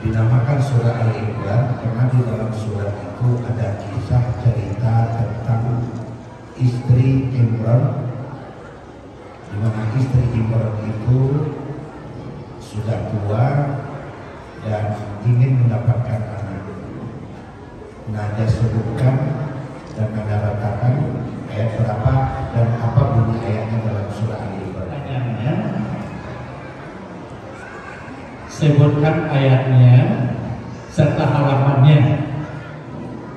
dinamakan surah Al-Imran karena di dalam surat itu ada kisah cerita tentang istri Imran, di mana istri Imran itu sudah tua dan ingin mendapatkan anak. Nah, dia sebutkan dan Anda katakan ayat berapa dan apa bunyi ayatnya dalam surah Al-Imran. Sebutkan ayatnya serta halamannya,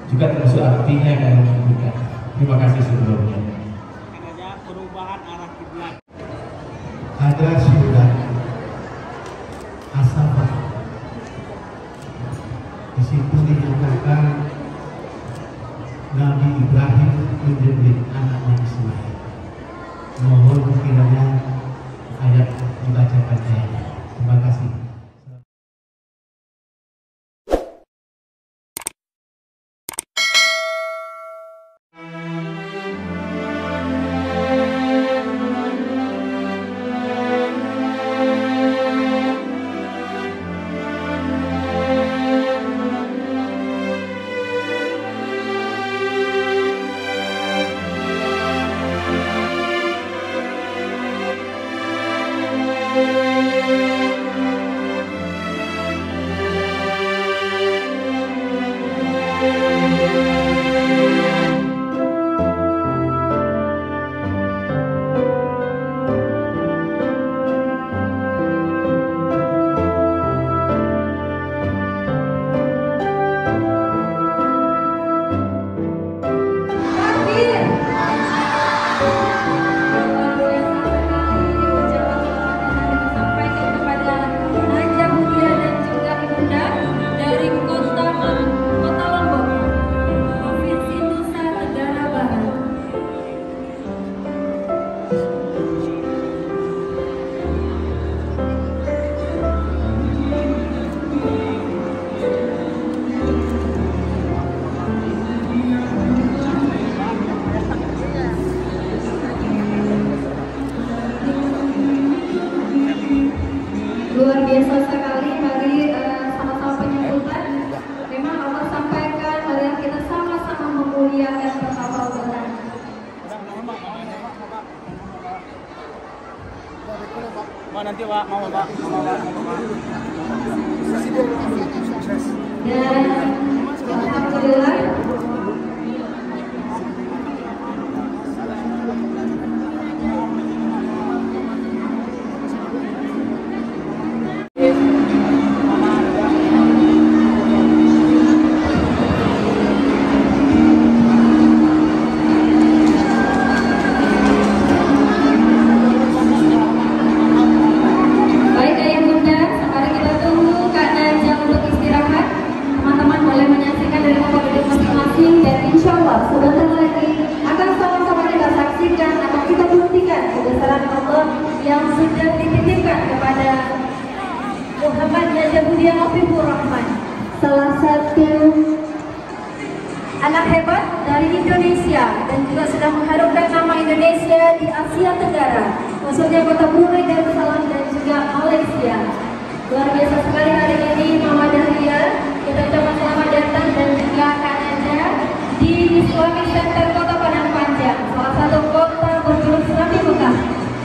juga termasuk artinya kalau membuka. Terima kasih sebelumnya. Adanya perubahan arah kiblat. Ada surat As-Saffat. Di situ dinyatakan Nabi Ibrahim menjadi anaknya Ismail. Mohon kiranya ayat dibacakan ayatnya. Terima kasih. Luar biasa sekali, mari sama-sama penyambutan. Memang Allah sampaikan, mari kita sama-sama memuliakan pertawaudan. Pak nanti Pak mau Pak. Dan alhamdulillah sebentar lagi akan sama-sama kita saksikan atau kita buktikan kebesaran Allah yang sudah dititipkan kepada Muhammad Najabuddin Afifur Rahman, salah satu anak hebat dari Indonesia dan juga sudah mengharumkan nama Indonesia di Asia Tenggara, maksudnya kota Brunei Darussalam dan juga Malaysia. Luar biasa sekali hari ini Mama Dahlia, kita ucapkan selamat datang dan juga Kak Naja di Islamic Center Kota Padang Panjang, salah satu kota berjuluk Islami Mekah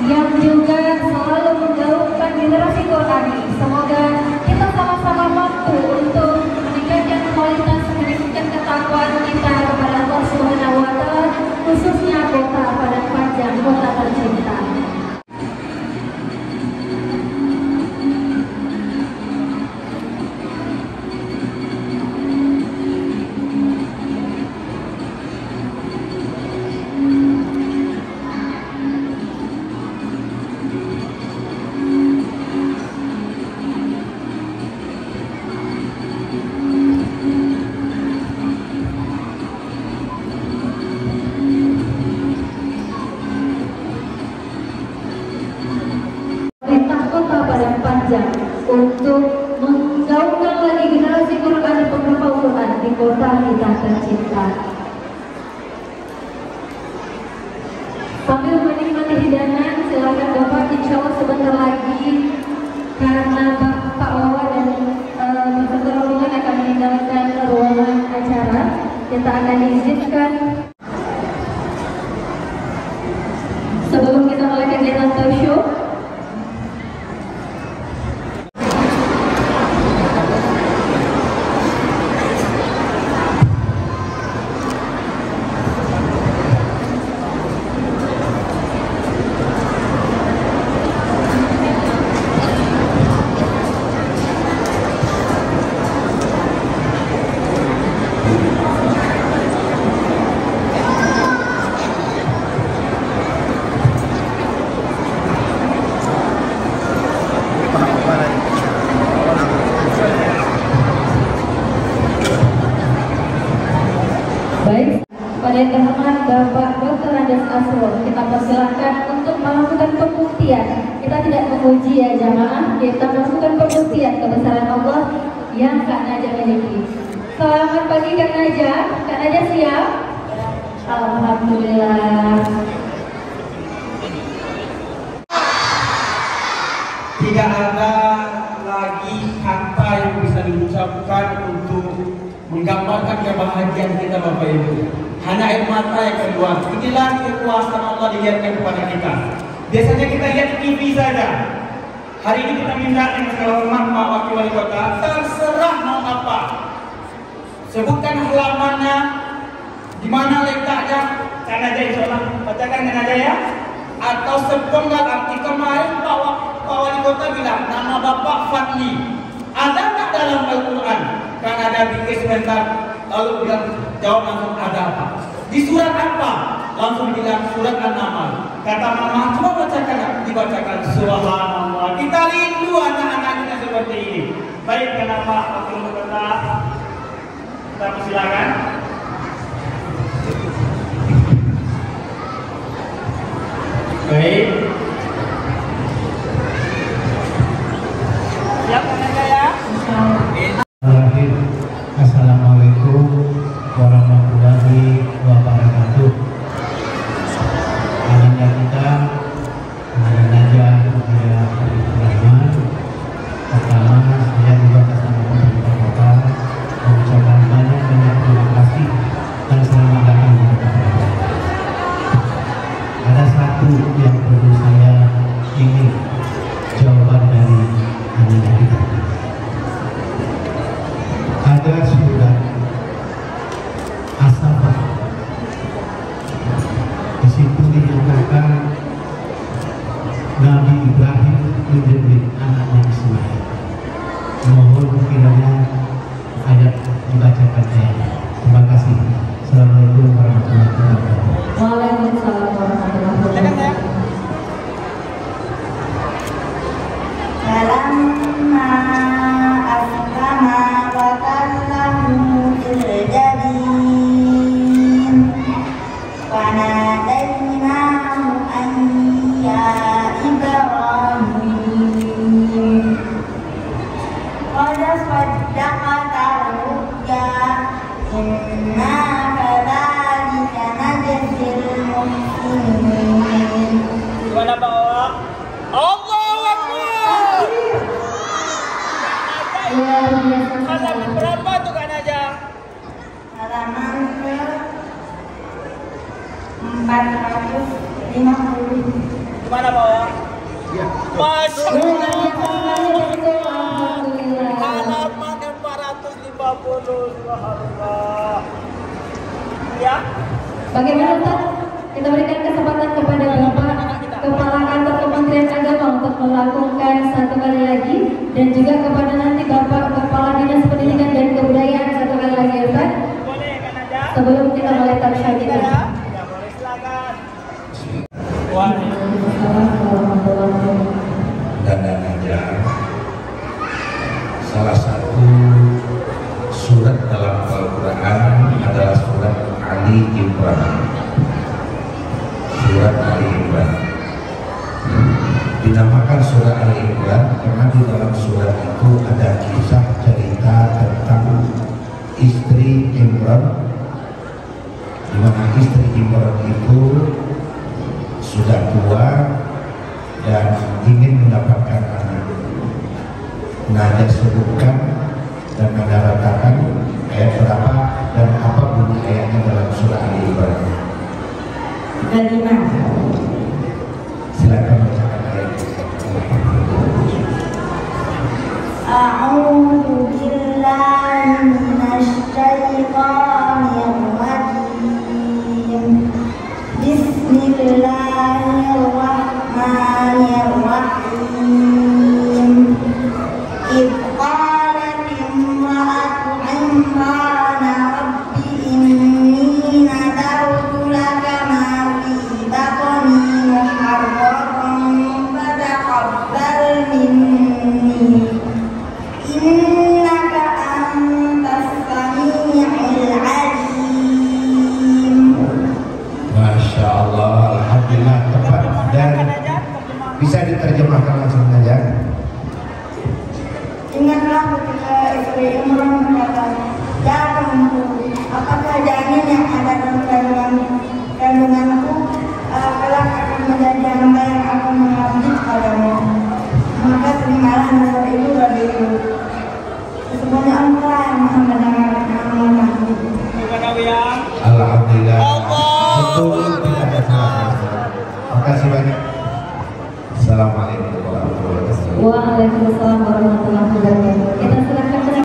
yang juga selalu menggaungkan generasi Qurani. Semoga kita sama-sama mampu untuk meningkatkan kualitas, meningkatkan ketakwaan kita kepada Allah Subhanahu wa Ta'ala, khususnya kota Padang Panjang, kota tercinta. Untuk menggaungkan lagi generasi Quran dan penghafal Quran di kota kita tercinta. Sambil menikmati hidangan, silakan Bapak, insya Allah sebentar lagi karena Pak Wawa dan dilanjutkan. Sebelum kita mulai kegiatan talk show, pada yang terhormat Bapak Dr. Andes Asrul, kita persilahkan untuk melakukan pembuktian. Kita tidak memuji ya jamaah, kita melakukan pembuktian kebesaran Allah yang Kak Najah miliki. Selamat pagi Kak Najah. Kak Najah siap? Alhamdulillah. Tidak ada lagi kata yang bisa diucapkan untuk menggambarkan kebahagiaan kita Bapak Ibu. Hanya air mata yang keluar. Inilah kekuasaan Allah dilihatkan kepada kita. Biasanya kita lihat TV saja. Hari ini kita minta dengan segala hormat Pak Wakil Wali Kota, terserah mau apa. Sebutkan halamannya, di mana letaknya. Kan aja insya Allah. Bacakan kan aja ya. Atau sepenggal arti kemarin Pak Wali Kota bilang nama Bapak Fadli. Ada tak dalam Al-Quran? Kan ada pikir sebentar, lalu bilang jawab langsung ada apa? Di surat apa? Langsung bilang surat An-Naml. Kata mama, coba bacakan, dibacakan subhanallah. Kita rindu anak-anak kita seperti ini. Baik, kenapa Wakil Kota? Kita persilakan. Baik. Siap aja ya. Assalamualaikum warahmatullahi wabarakatuh. Anak kita Kak Najah Rahman. Pertama, saya juga atas nama pemerintah kota mengucapkan banyak terima kasih dan selamat datang di kota Padang. Ada satu yang perlu saya ingin jawaban dari anak kita. Ada surat As-Saffat. Di situ dinyatakan Nabi Ibrahim mendidik anaknya Ismail. Mohon kiranya ayat dibacakan ayatnya. Terima kasih. Assalamualaikum warahmatullahi wabarakatuh. Waalaikumsalam warahmatullahi wabarakatuh. Falamma aslama wa kallahu al-jabin wa nadainahu an ya Ibrahim qad saddaqta ru'ya inna kadzalika najzil muhsinin. Gimana bawa? Allahu Akbar. Luar biasa. Halaman berapa tuh Kak Najah? Halaman ke 450. Gimana bawa? Masya Luar biasa sekali Allah. itu. Alhamdulillah. Halaman 450. Subhanallah. Ya. Bagaimana Ustaz? Kita berikan kesempatan kepada Bapak Kepala Kantor Kementerian Agama untuk melakukan satu kali lagi, dan juga kepada nanti Bapak Kepala Dinas Pendidikan dan Kebudayaan satu kali lagi Ustaz. Boleh Kak Najah? Sebelum kita mulai talkshow kita. Ya, boleh silakan. Waalaikumsalam warahmatullahi wabarakatuh. Dan Najah, salah satu surat dalam Al-Quran adalah surat Ali Imran. Surat Ali Imran dinamakan surat Ali Imran karena di dalam surat itu ada kisah cerita tentang istri Imran, di mana istri Imran itu sudah tua dan ingin mendapatkan anak. Najah sebutkan dan Najah katakan ayat berapa dan apa bunyi ayatnya dalam surah Ali Imran? 35. Silakan bacakan ayat. A'udzu billahi minasy syaithanir rajim. Bismillahirrahmanirrahim. Idh qalat imra'atu Imran rabbi inni nadartu laka ma fi batni muharraran fataqabbal minni innaka antas sami'ul alim. Masya Allah, alhamdulillah tepat dan bisa diterjemahkan langsung saja. Ingatlah ketika istri Imran berkata, "Ya Tuhanku, apakah janin yang ada dalam kandunganku kelak akan menjadi hamba yang akan mengabdi kepadamu? Maka terimalah nazar itu bagiku. Sesungguhnya Engkau yang Maha mendengar dan mengetahui." Alhamdulillah. Betul, tidak ada salah. Terima kasih banyak. Assalamualaikum warahmatullahi wabarakatuh. Waalaikumsalam warahmatullahi wabarakatuh. Kita silakan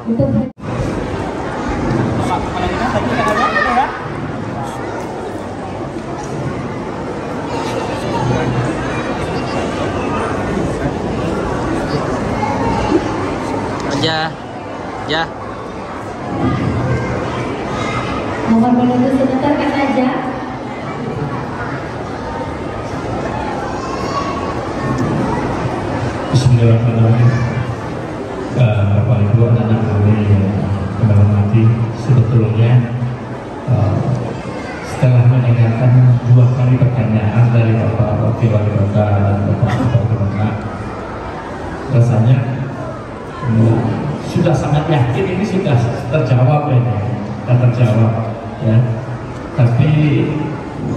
untuk Ya. mohon menunggu sebentar Kak Naja. Bismillahirrahmanirrahim. Bapak Ibu, anak-anak kami yang dalam hati, sebetulnya setelah mendengarkan dua kali pertanyaan dari Bapak Wakil Wali Kota dan Bapak Gubernur, rasanya sudah sangat yakin ini sudah terjawab ya. Tapi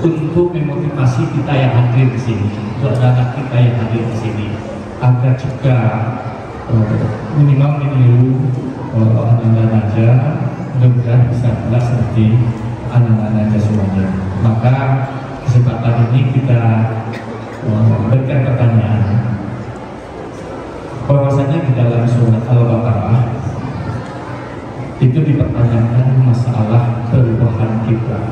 untuk memotivasi kita yang hadir di sini, untuk anak kita yang hadir di sini, agar juga minimal meniru anak-anak Naja, mudah-mudahan bisa pula seperti anak-anak Naja semuanya. Maka kesempatan ini kita berikan pertanyaan. Bahwasanya di dalam surat Al-Baqarah itu dipertanyakan masalah perubahan kiblat,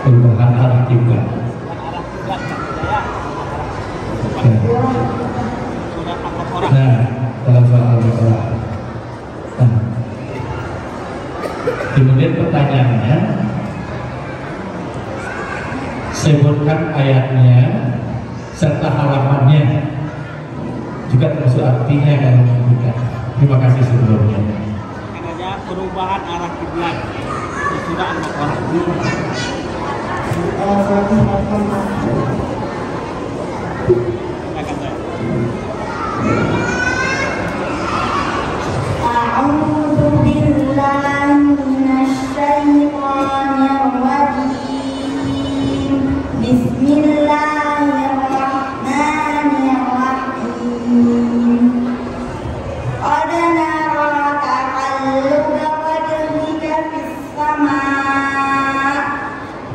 perubahan arah kiblat. Nah, dalam surat Al-Baqarah. Nah, kemudian pertanyaannya, sebutkan ayatnya serta halamannya, juga termasuk artinya kalau menyebutkan. Terima kasih sebelumnya. Adanya perubahan arah kiblat di surah Al-Baqarah. A'udzu billahi minasy syaithanir rajim. Bismillahirrahmanirrahim. Qad nara taqalluba wajhika fis samaa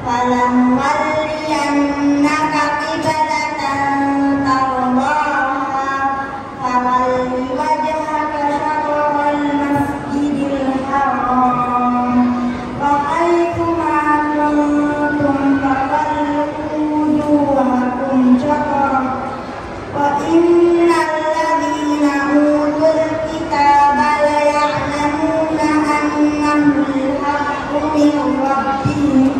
falanwalliyannaka qiblatan tardaha fawalli wajhaka syatral masjidil haram wa haitsu ma kuntum fawallu wujuhakum syatrah wa innal ladzina utul kitaba la ya'lamuna annahul haqqu min rabbihim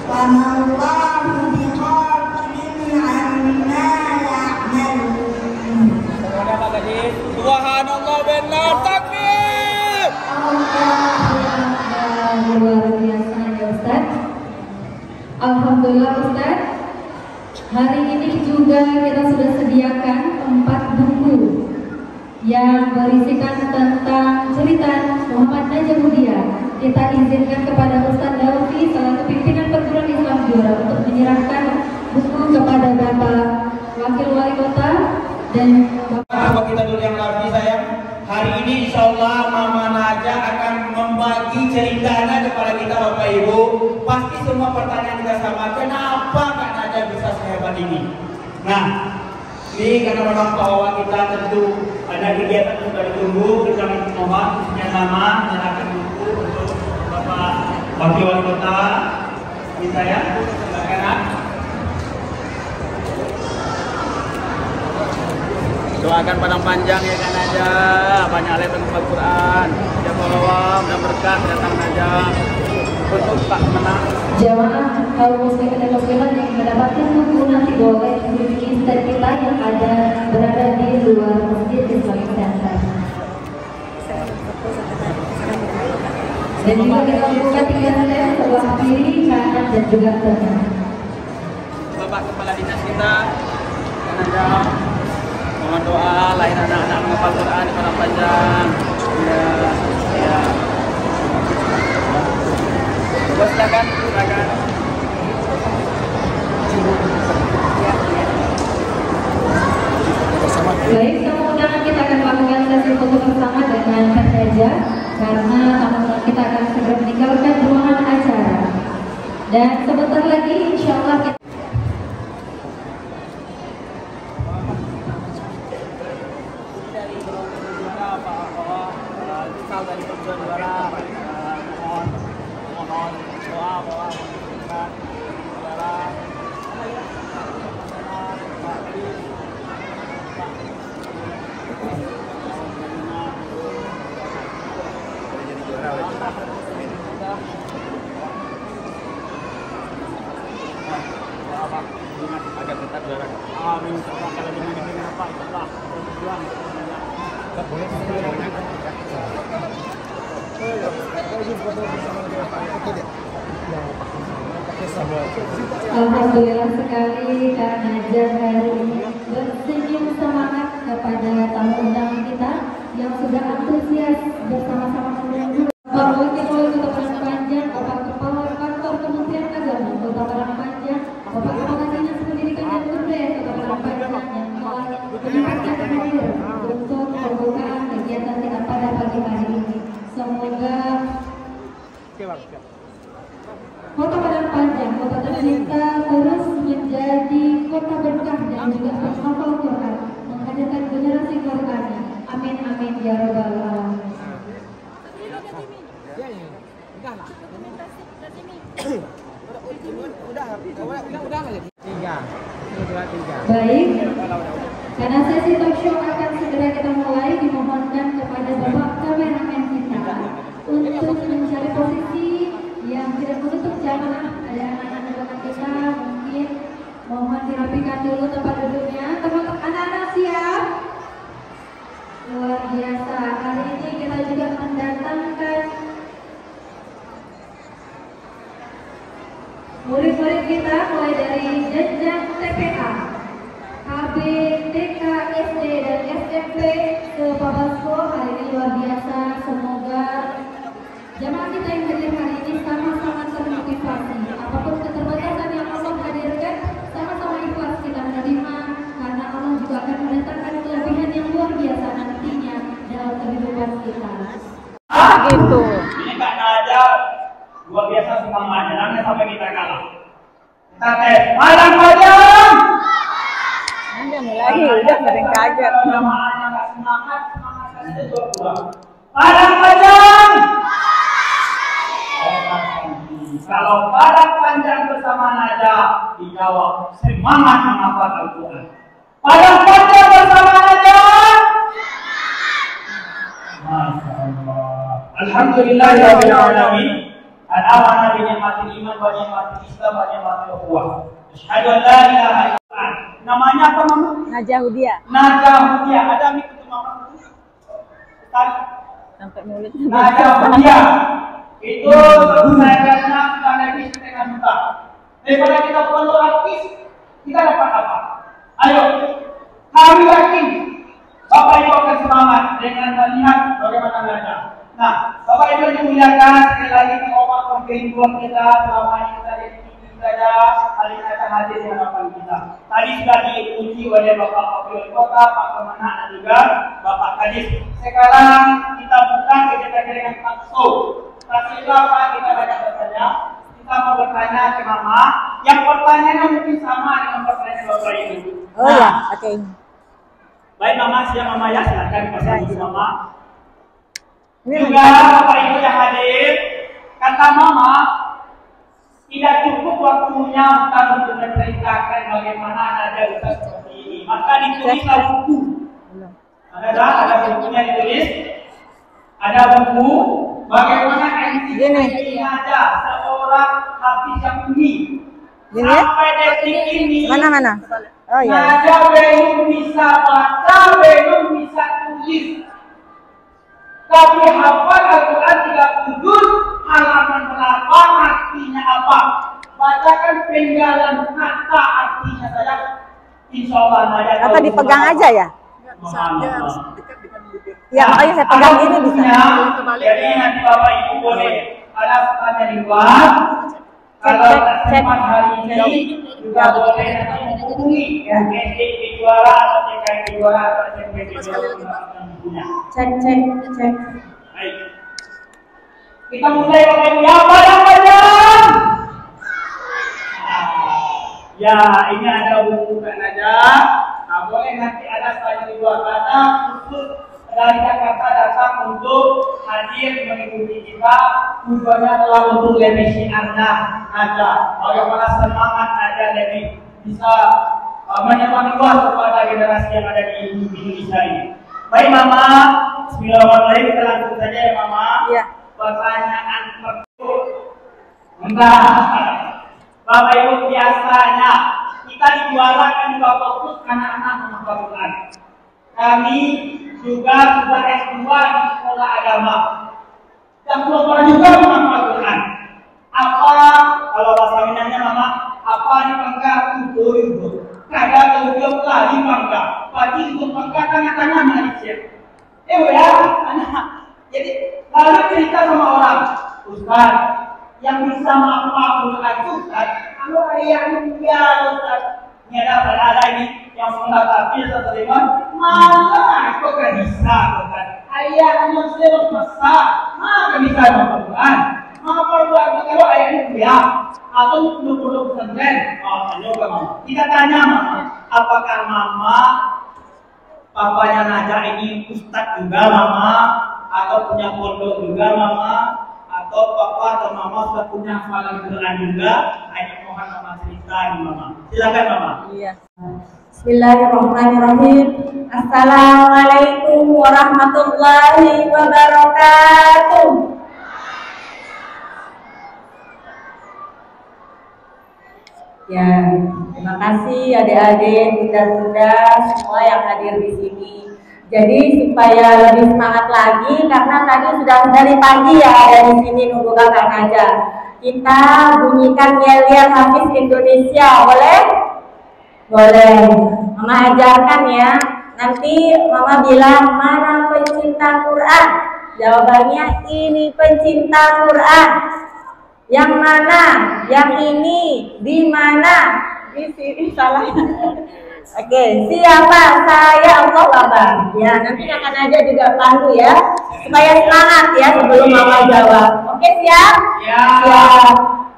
wa ma Allahu bighafilin 'amma ya'malun. Subhanallah, benar takbir. Luar biasa ya Ustaz. Alhamdulillah Ustaz. Hari ini juga kita sudah sediakan 4 buku yang berisikan tentang cerita Muhammad Najah Mulia. Kita izinkan kepada Ustaz Daufi selaku pimpinan perguruan Islam Juara untuk menyerahkan buku kepada Bapak Wakil Wali Kota dan Bapak. Apa kita dulu yang lagi sayang? Hari ini ini. Nah, ini karena memang bahwa kita tentu ada kegiatan yang sudah ditunggu, kita mohon khususnya nama menyerahkan buku untuk Bapak Wakil Wali Kota. Ini saya, silakan. Doakan padang panjang ya kan aja, banyak lebar Al-Quran, jawab dan berkah datang aja untuk Pak menang. Jamaah kaum muslimin dan muslimat yang mendapatkan buku nanti boleh mengunjungi stand kita yang ada berada di luar masjid Islamic Center. Dan juga kita buka 3 stand sebelah kiri, kanan dan juga tengah. Bapak Kepala Dinas kita kan aja. Mohon doa lain anak-anak menghafal Quran di padang panjang. Ya. Silakan. Baik, tamu undangan kita akan melakukan sesi foto bersama dengan Kak karena tamu undangan kita akan segera meninggalkan ruangan acara. Dan sebentar lagi insya Allah kita dari perjuangan juara, mohon doa bahwa menjadikan juara agar tetap juara. Amin. Kalau dengan apa? Allah berjuang. Alhamdulillah sekali Kak Najah hari ini bersenyum semangat kepada tamu undangan kita yang sudah antusias bersama-sama menunggu. Bapak Wakil Wali Kota Padang Panjang, Bapak Kepala Kantor Kementerian Agama Kota Padang Panjang, Bapak Kepala Dinas Pendidikan dan Kebudayaan Kota Padang Panjang yang telah menyempatkan hadir untuk pembukaan kegiatan kita pada pagi hari ini. Semoga Kota Padang Panjang, kota tercinta, terus menjadi kota berkah dan juga penghafal Quran, menghadirkan generasi Quran. Amin amin ya rabbal alamin. Baik, karena sesi talk show akan segera kita mulai, dimohonkan kepada Bapak kameramen kita untuk mencari posisi yang tidak menutup jamaah. Ada anak-anak kita mungkin mohon dirapikan dulu tempat duduknya. Teman-teman anak-anak siap? Luar biasa. Kali ini kita juga mendatangkan murid-murid kita mulai dari jenjang TPA, KB, TK, SD dan SMP ke Pabasko. Hari ini luar biasa. Semoga jamaah kita yang hadir hari ini sama-sama termotivasi. Apapun keterbatasan yang Allah hadirkan, sama-sama ikhlas kita menerima, karena Allah juga akan mendatangkan kelebihan yang luar biasa nantinya dalam kehidupan kita. Gitu. Ini Kak Najah luar biasa semangatnya, jangan sampai kita kalah. Kita tes Padang Panjang. Udah mulai, udah sering kaget. Jamaahnya nggak semangat saja juga. Padang Panjang. Kalau Padang Panjang bersama Najah dijawab semangat menghafal Al-Quran. Padang Panjang bersama Najah. Masya Allah. Alhamdulillahirabbil alamin. Al-awana bi ni'matil iman wa ni'matil islam wa ni'matil ukhuwah. Asyhadu an la ilaha illallah. Namanya apa, Mama? Najah Hudia. Najah Hudia. Ada mik itu, Mama? Sampai mulut. Najah Hudia. Itu saya sudah lebih setengah juta. Daripada kita perlu artis, kita dapat apa? Ayo, kami yakin Bapak Ibu akan semangat dengan melihat bagaimana Najah. Nah, Bapak Ibu dimuliakan, sekali lagi mengobat kehidupan kita selama ini kita di sini saja, hari ini akan hadir di hadapan kita. Tadi sudah diuji oleh Bapak Wakil Kota, Pak Kemenang dan juga Bapak Kadis. Sekarang kita buka kegiatan dengan talk show. Tapi apa kita banyak bertanya, kita mau bertanya ke Mama yang pertanyaannya mungkin sama dengan pertanyaan Bapak Ibu. Oh ya, oke. Baik Mama, siap Mama ya, silakan pasang dulu Mama. Ini Juga Bapak Ibu yang hadir, kata Mama, tidak cukup waktunya kita untuk menceritakan bagaimana ada usaha seperti ini. Maka ditulislah buku. Ada bukunya ditulis. Ada buku bagaimana NCT aja seorang hafiz yang unik. Sampai detik ini. Mana? Oh iya. Naja belum bisa baca, belum bisa tulis. Tapi hafal Al-Quran 30 juz, halaman berapa, artinya apa? Bacakan penggalan kata artinya saja. Insya Allah Naja. Apa dipegang aja ya? Ya, makanya saya pegang ini bisa. Jadi nanti Bapak Ibu boleh ada tanya di luar. Kalau tak sempat hari ini juga boleh nanti menghubungi SD juara atau TKI juara atau SMP juara. Cek. Baik. Kita mulai Bapak Ibu ya, barang-barang. Ya, ini ada buku kan aja. Nah, boleh nanti ada saya di luar kata khusus dari Jakarta datang untuk hadir mengikuti kita. Tujuannya adalah untuk lebih syiarnya aja. Bagaimana semangat aja lebih bisa menyebar luas kepada generasi yang ada di Indonesia ini. Baik Mama, bismillahirrahmanirrahim, kita langsung saja ya Mama. Iya. Pertanyaan pertama. Bapak Ibu, biasanya kita dijuarakan juga fokus anak-anak menghafal Quran. Kami juga sudah S2 di sekolah agama. Dan belum juga menghafal Quran. Apa kalau bahasa Minangnya Mama? Apa di pangka tubuh itu? Kada tujuh kali pangka. Bagi untuk pangka tanya-tanya Malaysia. Ya, anak. Jadi lalu cerita sama orang, Ustaz, yang bisa menghafal Quran itu Ustaz, kalau ayahnya dia Ustaz, ini ada ini yang mengatasi setelah malah kok gak bisa Ustaz. Ayahnya sudah besar, maka bisa menghafal Quran. Menghafal Quran kalau ayahnya dia atau 20%. Kita tanya Mama, apakah Mama papanya Naja ini Ustaz juga Mama, atau punya pondok juga Mama, atau papa atau Mama sudah punya hafalan Quran juga? Ini mohon Mama cerita nih Mama. Silakan Mama. Iya. Bismillahirrahmanirrahim. Assalamualaikum warahmatullahi wabarakatuh. Ya, terima kasih adik-adik, bunda-bunda semua yang hadir di sini. Jadi supaya lebih semangat lagi, karena tadi sudah dari pagi ya ada di sini nunggu kakak Naja. Kita bunyikan yel-yel Hafiz Indonesia, boleh? Boleh. Mama ajarkan ya. Nanti Mama bilang mana pencinta Quran. Jawabannya ini pencinta Quran. Yang mana? Yang ini? Di mana? Di sini salah. Oke, siapa? Saya Allah Akbar. Ya, nanti akan aja juga pandu ya, supaya semangat ya sebelum Mama jawab. Oke, siap? Ya. Siap.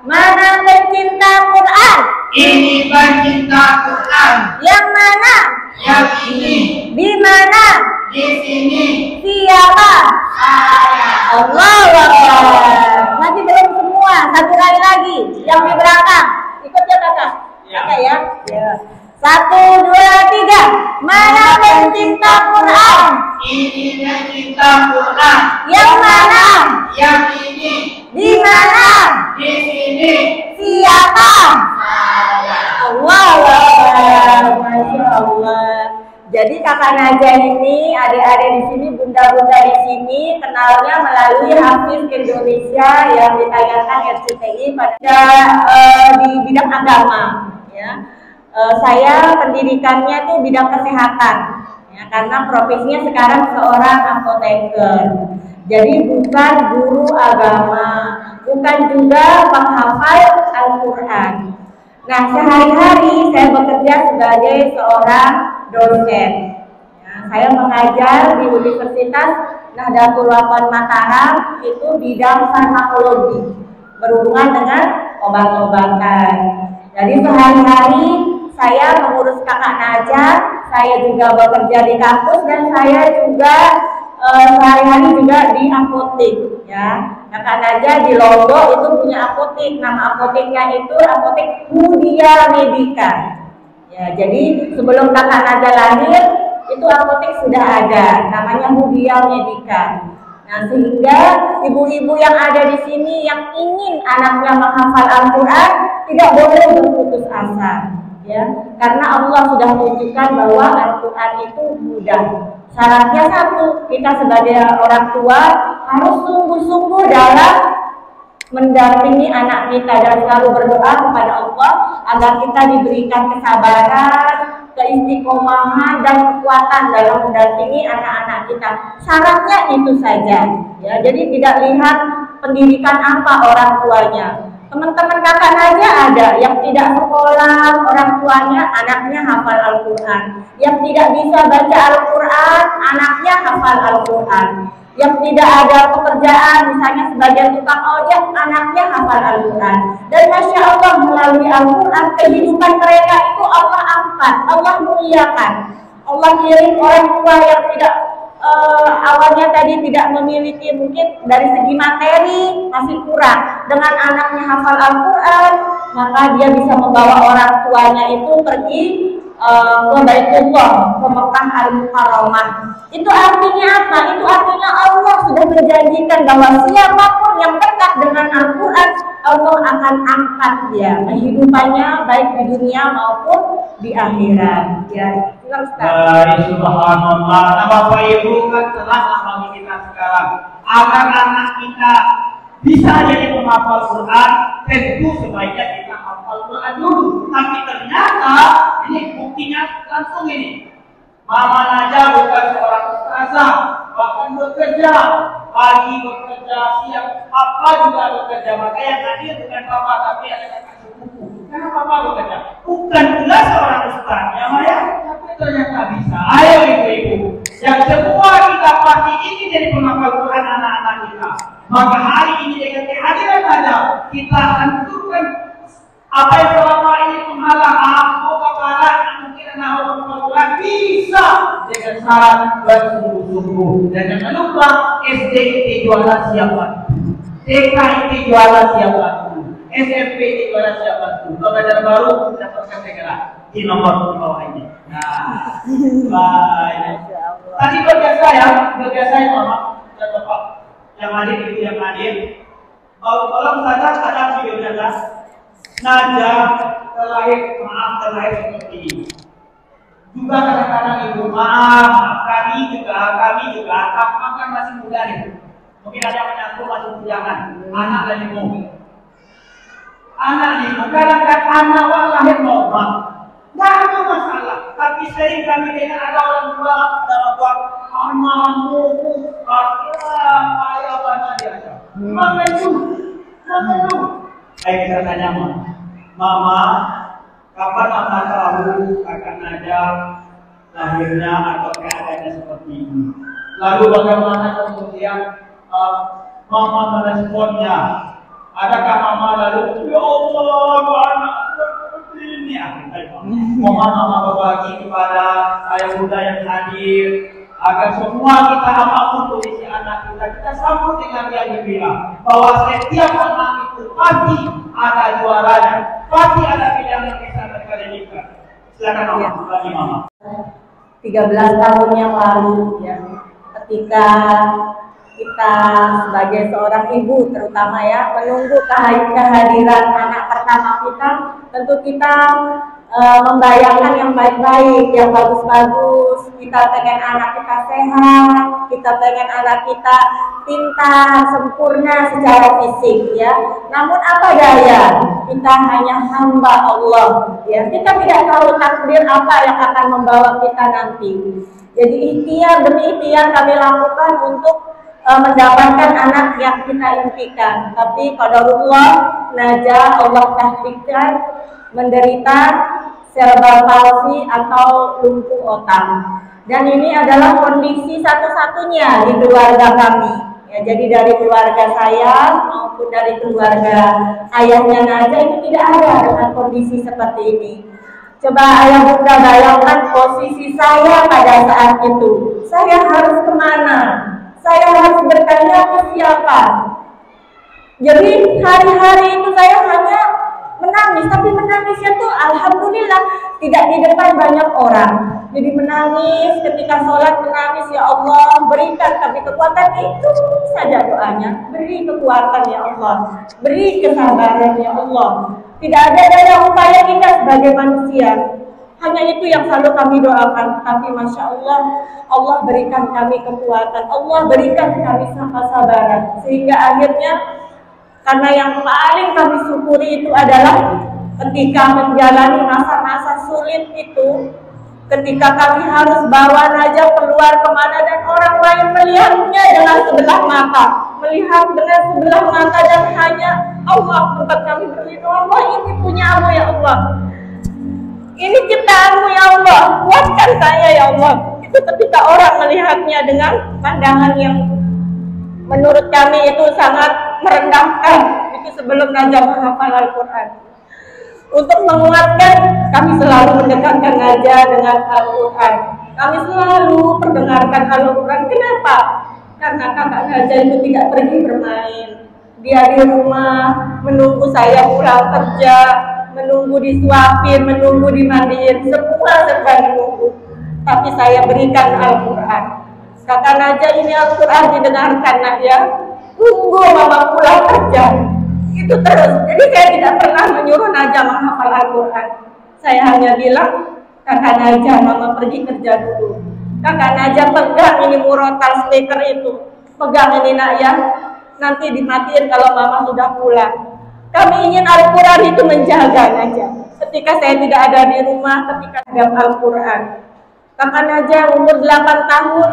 Mana pencinta Quran? Ini pencinta Quran. Yang mana? Yang ini. Di mana? Di sini. Siapa? Saya. Allah Akbar. Masih belum semua. Satu kali lagi. Yang di belakang. Ikut ya kakak. Ya. Kakak ya. Ya. 1, 2, 3. Mana pencinta Quran? Ini pencinta Quran. Yang mana? Yang ini. Di mana? Di sini. Siapa? Saya. Allah Akbar. Masya Allah. Jadi kakak Naja ini, adik-adik di sini, bunda-bunda di sini kenalnya melalui Hafiz Indonesia yang ditayangkan RCTI pada di bidang agama. Ya. Saya pendidikannya itu bidang kesehatan, ya, karena profesinya sekarang seorang apoteker. Jadi bukan guru agama, bukan juga penghafal Al-Quran. Nah, sehari-hari saya bekerja sebagai seorang dosen. Ya, saya mengajar di Universitas Nahdlatul Ulama Mataram, itu bidang farmakologi, berhubungan dengan obat-obatan. Jadi sehari-hari saya mengurus kakak Najah, saya juga bekerja di kampus, dan saya juga sehari-hari juga di apotek ya. Kakak Najah di Lombok itu punya apotek, nama apoteknya itu Apotek Hudia Medika. Ya, jadi sebelum kakak Najah lahir itu apotek sudah ada, namanya Hudia Medika. Nah, sehingga ibu-ibu yang ada di sini yang ingin anaknya menghafal Al-Quran tidak boleh berputus asa, ya, karena Allah sudah menunjukkan bahwa Al-Quran itu mudah. Syaratnya satu, kita sebagai orang tua harus sungguh-sungguh dalam mendampingi anak kita dan selalu berdoa kepada Allah agar kita diberikan kesabaran, keistiqomahan, dan kekuatan dalam mendampingi anak-anak kita. Syaratnya itu saja, ya. Jadi tidak lihat pendidikan apa orang tuanya. Teman-teman kakak Najah ada yang tidak sekolah, orang tuanya anaknya hafal Al-Quran. Yang tidak bisa baca Al-Quran, anaknya hafal Al-Quran. Yang tidak ada pekerjaan, misalnya sebagai tukang ojek, anaknya hafal Al-Quran. Dan Masya Allah, melalui Al-Quran, kehidupan mereka itu Allah angkat, Allah muliakan. Allah kirim orang tua yang tidak awalnya tadi tidak memiliki, mungkin dari segi materi masih kurang. Dengan anaknya hafal Al-Quran, maka dia bisa membawa orang tuanya itu pergi ke Baitullah, ke Mekah Al-Mukarramah. Itu artinya apa? Itu artinya Allah sudah menjanjikan bahwa siapapun yang dekat dengan Al-Quran, Allah akan angkat dia kehidupannya baik di dunia maupun di akhirat. Ya, silakan Ustaz. Subhanallah. Nah, Bapak Ibu kan telah bagi kita sekarang agar anak kita bisa jadi penghafal Quran, tentu sebaiknya kita hafal Quran dulu. Tapi ternyata ini buktinya langsung ini. Mama Najah bukan seorang ustazah, bahkan bekerja pagi, bekerja siang, apa juga bekerja. Maka yang hadir bukan papa, tapi ada kakak sepupu. Karena papa bekerja, bukan pula seorang ustaz, ya Maya, tapi ternyata bisa. Ayo ibu-ibu, yang semua kita pasti ingin jadi penghafal Quran anak-anak kita. Maka hari ini dengan kehadiran Anda, kita hancurkan apa yang selama ini menghalang aku kepada mungkin anak Quran bisa dengan syarat bersungguh-sungguh. Dan jangan lupa SDIT jualan siapa? TKIT jualan siapa? SMP jualan siapa? Pelajar baru dapatkan segera di nomor di bawah ini. Nah, baik. Tadi bagi saya mama dan bapak yang hadir, ibu yang hadir, tolong saja ada videonya kan? Najah terlahir seperti ini. Juga kadang-kadang ibu maaf, kami juga kan masih muda nih. Mungkin ada yang menyangkut masih bujangan, anak dan ibu. Anak ibu kadang-kadang anak lahir normal, nggak ada masalah. Tapi sering kami dengar ada orang tua dalam buat anakmu, ayah baca dia. Makan dulu. Ayo kita tanya Mama, kapan Mama tahu kakak Najah lahirnya atau keadaannya seperti ini? Lalu bagaimana kemudian Mama meresponnya? Adakah Mama lalu, ya Allah, anak seperti ini? Mama berbagi kepada ayah bunda yang hadir, agar semua kita apapun kondisi anak kita sambut dengan yang gembira, bahwa setiap anak itu pasti ada juaranya, pasti ada pilihan yang bisa mereka dapatkan. Silakan Mama, bagi Mama. 13 tahun yang lalu, ya, ketika kita sebagai seorang ibu terutama ya menunggu kehadiran anak pertama kita, tentu kita membayangkan yang baik-baik, yang bagus-bagus. Kita pengen anak kita sehat, kita pengen anak kita pintar, sempurna secara fisik, ya. Namun apa daya, kita hanya hamba Allah, ya. Kita tidak tahu takdir apa yang akan membawa kita nanti. Jadi ikhtiar demi ikhtiar kami lakukan untuk mendapatkan anak yang kita impikan. Tapi qadarullah, Najah Allah takdirkan menderita cerebral palsy atau lumpuh otak. Dan ini adalah kondisi satu-satunya di keluarga kami. Ya, jadi dari keluarga saya maupun maupun dari keluarga ayahnya Najah itu tidak ada dengan kondisi seperti ini. Coba ayah bunda bayangkan posisi saya pada saat itu. Saya harus kemana? Saya harus bertanya ke siapa? Jadi hari-hari itu saya hanya menangis, tapi menangisnya tuh alhamdulillah tidak di depan banyak orang. Jadi menangis ketika sholat, menangis, ya Allah berikan kami kekuatan, itu saja doanya. Beri kekuatan ya Allah, beri kesabaran ya Allah. Tidak ada daya upaya kita sebagai manusia, hanya itu yang selalu kami doakan. Tapi Masya Allah, Allah berikan kami kekuatan, Allah berikan kami kesabaran, sehingga akhirnya karena yang paling kami syukuri itu adalah ketika menjalani masa-masa sulit itu, ketika kami harus bawa Najah keluar kemana dan orang lain melihatnya dengan sebelah mata, melihat dengan sebelah mata, dan hanya Allah tempat kami berlindung. Allah, ini punyamu ya Allah, ini ciptaanmu ya Allah, kuatkan saya ya Allah. Itu ketika orang melihatnya dengan pandangan yang menurut kami itu sangat merendahkan. Itu sebelum Najah menghafal Al-Quran. Untuk menguatkan, kami selalu mendekatkan Najah dengan Al-Quran. Kami selalu perdengarkan Al-Quran. Kenapa? Karena kakak Najah itu tidak pergi bermain. Dia di rumah menunggu saya pulang kerja, menunggu disuapin, menunggu dimandiin, semua serba menunggu. Tapi saya berikan Al-Quran. Kakak Najah, ini Al-Quran didengarkan nak ya. Tunggu mama pulang kerja. Itu terus. Jadi saya tidak pernah menyuruh Najah menghafal Al-Quran. Saya hanya bilang, kakak Najah, mama pergi kerja dulu. Kakak Najah pegang ini murotal speaker itu. Pegang ini nak ya. Nanti dimatiin kalau mama sudah pulang. Kami ingin Al-Quran itu menjaga Najah. Ketika saya tidak ada di rumah, ketika ada Al-Quran. Kakak Najah umur 8 tahun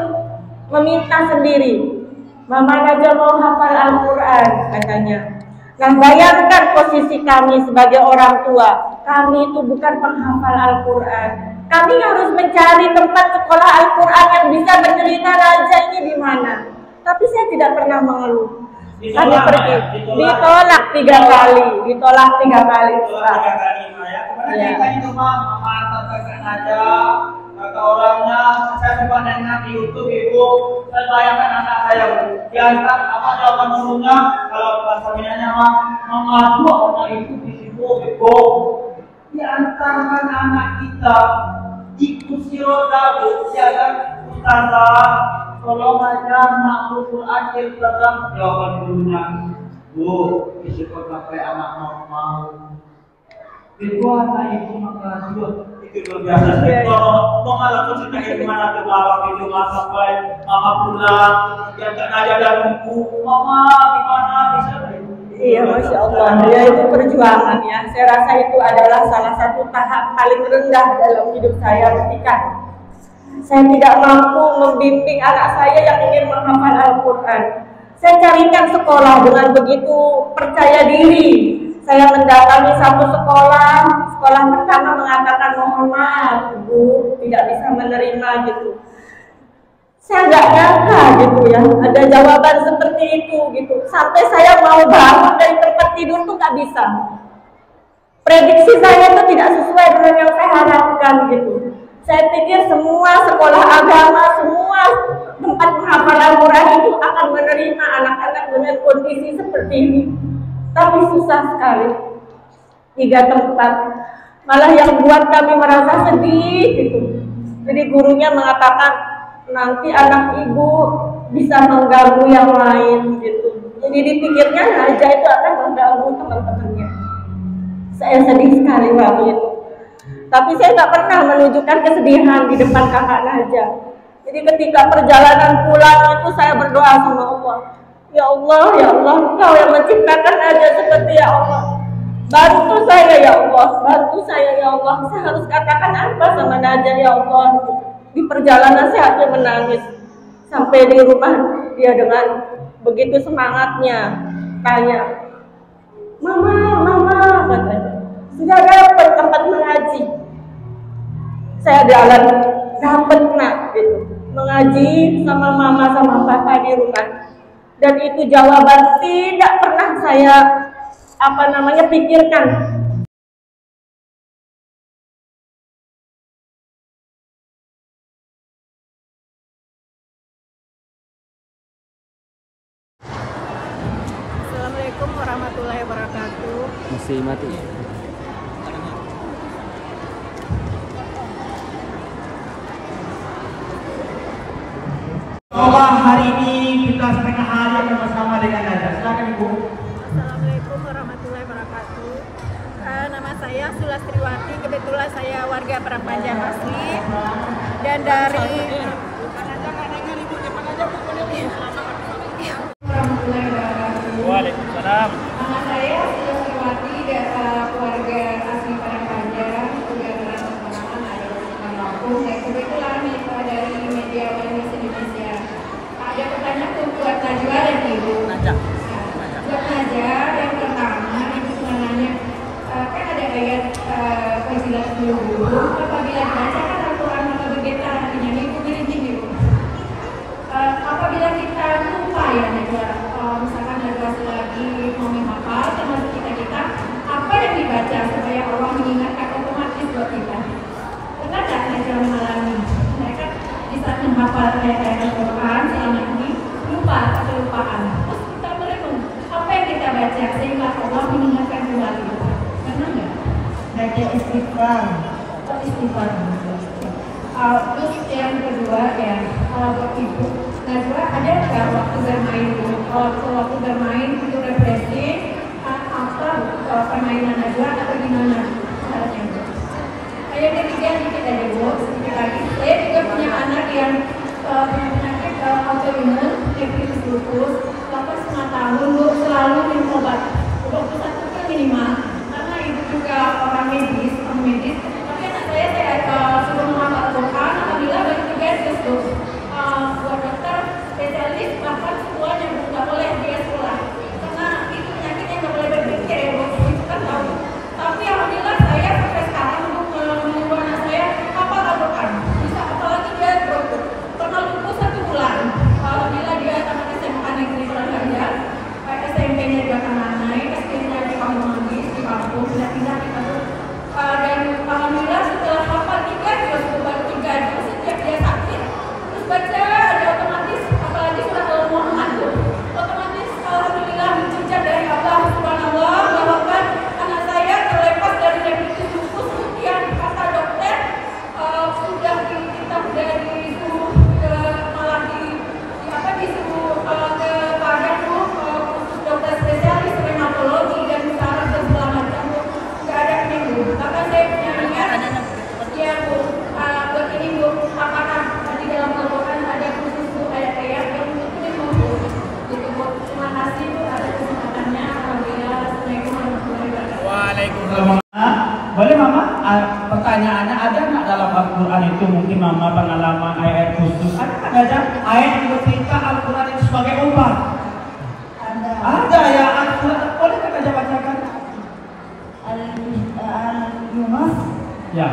meminta sendiri. Mama Najah mau hafal Al-Quran katanya. Nah, bayangkan posisi kami sebagai orang tua. Kami itu bukan penghafal Al-Quran. Kami harus mencari tempat sekolah Al-Quran yang bisa menerima Najah ini di mana. Tapi saya tidak pernah mengeluh. Kami pergi. Ditolak 3 kali. Ditolak 3 kali. Kemarin kita itu mama antar kakak Najah. Kata orangnya, saya sempat nengok di YouTube ibu, saya bayangkan anak saya diantar apa jawaban gurunya kalau bahasa Minangnya mengadu anak itu di situ ibu, diantarkan anak kita di kursi roda ya kan, ustazah tolong aja makhluk Quran Ustazah, jawaban gurunya bu, isi kota anak mau ibu anak itu maka juga itu luar biasa. Kalau mau ngalah tuh cerita gimana ke bawah itu sampai mama pulang, dia tak ada dan nunggu mama gimana bisa. Iya, Masya Allah. Ya itu perjuangan ya. Saya rasa itu adalah salah satu tahap paling rendah dalam hidup saya ketika saya tidak mampu membimbing anak saya yang ingin menghafal Al-Quran. Saya carikan sekolah dengan begitu percaya diri. Saya mendatangi satu sekolah pertama mengatakan mohon maaf, Bu, tidak bisa menerima gitu. Saya nggak nyangka gitu ya, ada jawaban seperti itu gitu. Sampai saya mau bangun dari tempat tidur tuh nggak bisa. Prediksi saya itu tidak sesuai dengan yang saya harapkan gitu. Saya pikir semua sekolah agama, semua tempat menghafal Al-Quran itu akan menerima anak-anak dengan kondisi seperti ini. Tapi susah sekali. 3 tempat. Malah yang buat kami merasa sedih gitu. Jadi gurunya mengatakan nanti anak ibu bisa mengganggu yang lain gitu. Jadi dipikirnya Najah itu akan mengganggu teman-temannya. Saya sedih sekali waktu itu. Tapi saya nggak pernah menunjukkan kesedihan di depan kakak Najah. Jadi ketika perjalanan pulang itu saya berdoa sama Allah. Ya Allah, Engkau yang menciptakan Najah seperti ya Allah. Bantu saya ya Allah, bantu saya ya Allah. Saya harus katakan apa sama Najah ya Allah. Di perjalanan saya hanya menangis. Sampai di rumah dia dengan begitu semangatnya tanya, Mama, katanya, sudah dapat tempat mengaji. Saya jalan dapat nak gitu, mengaji sama mama sama papa di rumah. dan itu jawaban tidak pernah saya pikirkan. Assalamualaikum warahmatullahi wabarakatuh. Masih mati. Semoga hari ini kita setengah hari bersama dengan Najah. Silakan Ibu. Assalamualaikum warahmatullahi wabarakatuh. Nama saya Sulastriwati, kebetulan saya warga Parangpanjang asli dan dari warahmatullahi wabarakatuh. Waalaikumsalam. Nama saya Sulastriwati dan warga asli Parangpanjang, juga pengalaman ada di Lampung dan kebetulan dari media Wainis Indonesia. Ada pertanyaan buat Najwa dan Ibu. Buat Najwa, yang pertama Ibu menanya, kan ada ayat Fazilah 10 apabila dibacakan Al-Quran maka bergetar hatinya. Ibu merintih Ibu. Apabila kita lupa ya Najwa, misalkan Najwa lagi mau menghafal termasuk kita apa yang dibaca supaya Allah mengingatkan otomatis buat kita. Pernah nggak Najwa mengalami mereka di saat menghafal ayat-ayat Al-Quran selama ini lupa atau kelupaan, terus kita merenung apa yang kita baca sehingga Allah mengingatkan kembali. Pernah nggak? Baca istighfar. Istighfar. Terus yang kedua ya, buat Ibu Najwa, ada nggak waktu bermain itu refreshing apa permainan Najwa atau gimana caranya? Yang ketiga sedikit aja Bu, sedikit lagi. Saya juga punya anak yang punya penyakit autoimun, nefritis lupus, selama 5 tahun Bu selalu minum obat. Obat itu kan minimal, karena Ibu juga orang medis, tapi anak saya sudah menghafal Al-Quran, alhamdulillah banyak tugas Bu. Buat dokter, spesialis, bahkan semuanya nggak boleh dia sekolah, karena itu penyakit yang nggak boleh berpikir ya Bu, itu kan tahu. Tapi alhamdulillah saya sampai sekarang menyuruh anak saya hafal Al-Quran, bisa apalagi dia pernah lupus 1 bulan. Alhamdulillah dia tamat SMA negeri Surabaya, SMP-nya juga Kananai, SD-nya di Kampung Manggis di kampung, pindah-pindah di kampung. Dan alhamdulillah setelah hafal 3 juz setiap dia sakit terus baca ada otomatis, apalagi surat Al-Muhammad tuh otomatis alhamdulillah mencucap dari Allah subhanallah bahwa anak saya terlepas dari nefritis lupus. Kemudian kata dokter sudah disuruh malah disuruh ke Padang tuh khusus dokter spesialis reumatologi dan saraf dan segala macam tuh nggak ada penyembuh. Bahkan saya punya niat ya Bu, buat ini Bu, apakah di dalam Al-Quran ada khusus Bu ayat-ayat yang untuk penyembuh Bu? Gitu Bu, terima kasih Bu atas kesempatannya. Alhamdulillah. Assalamualaikum warahmatullahi wabarakatuh. Waalaikumsalam. Boleh Mama? Pertanyaannya ada nggak dalam Al-Quran itu mungkin Mama pengalaman ayat khusus? Ada nggak Najah ayat yang bercerita Al-Quran itu sebagai obat? Ada ya Al-Quran. Boleh kan Najah bacakan? Al-Yunus. Ya.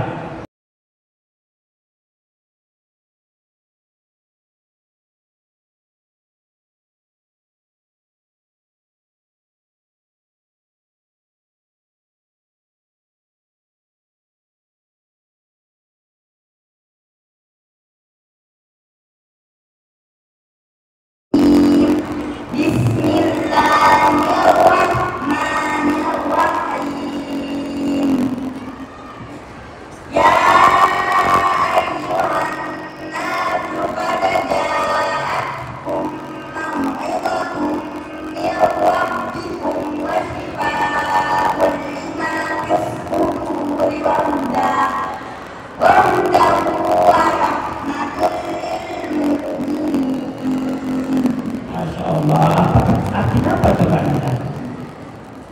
Bismillahirrahmanirrahim. Ya ayyuhan nasu qad ja'akum maw'izatun min rabbikum wa shifaa'un lima fis suduri wa hudan wa rahmatun lil mu'minin. Masya Allah. Artinya apa itu Kak Najah?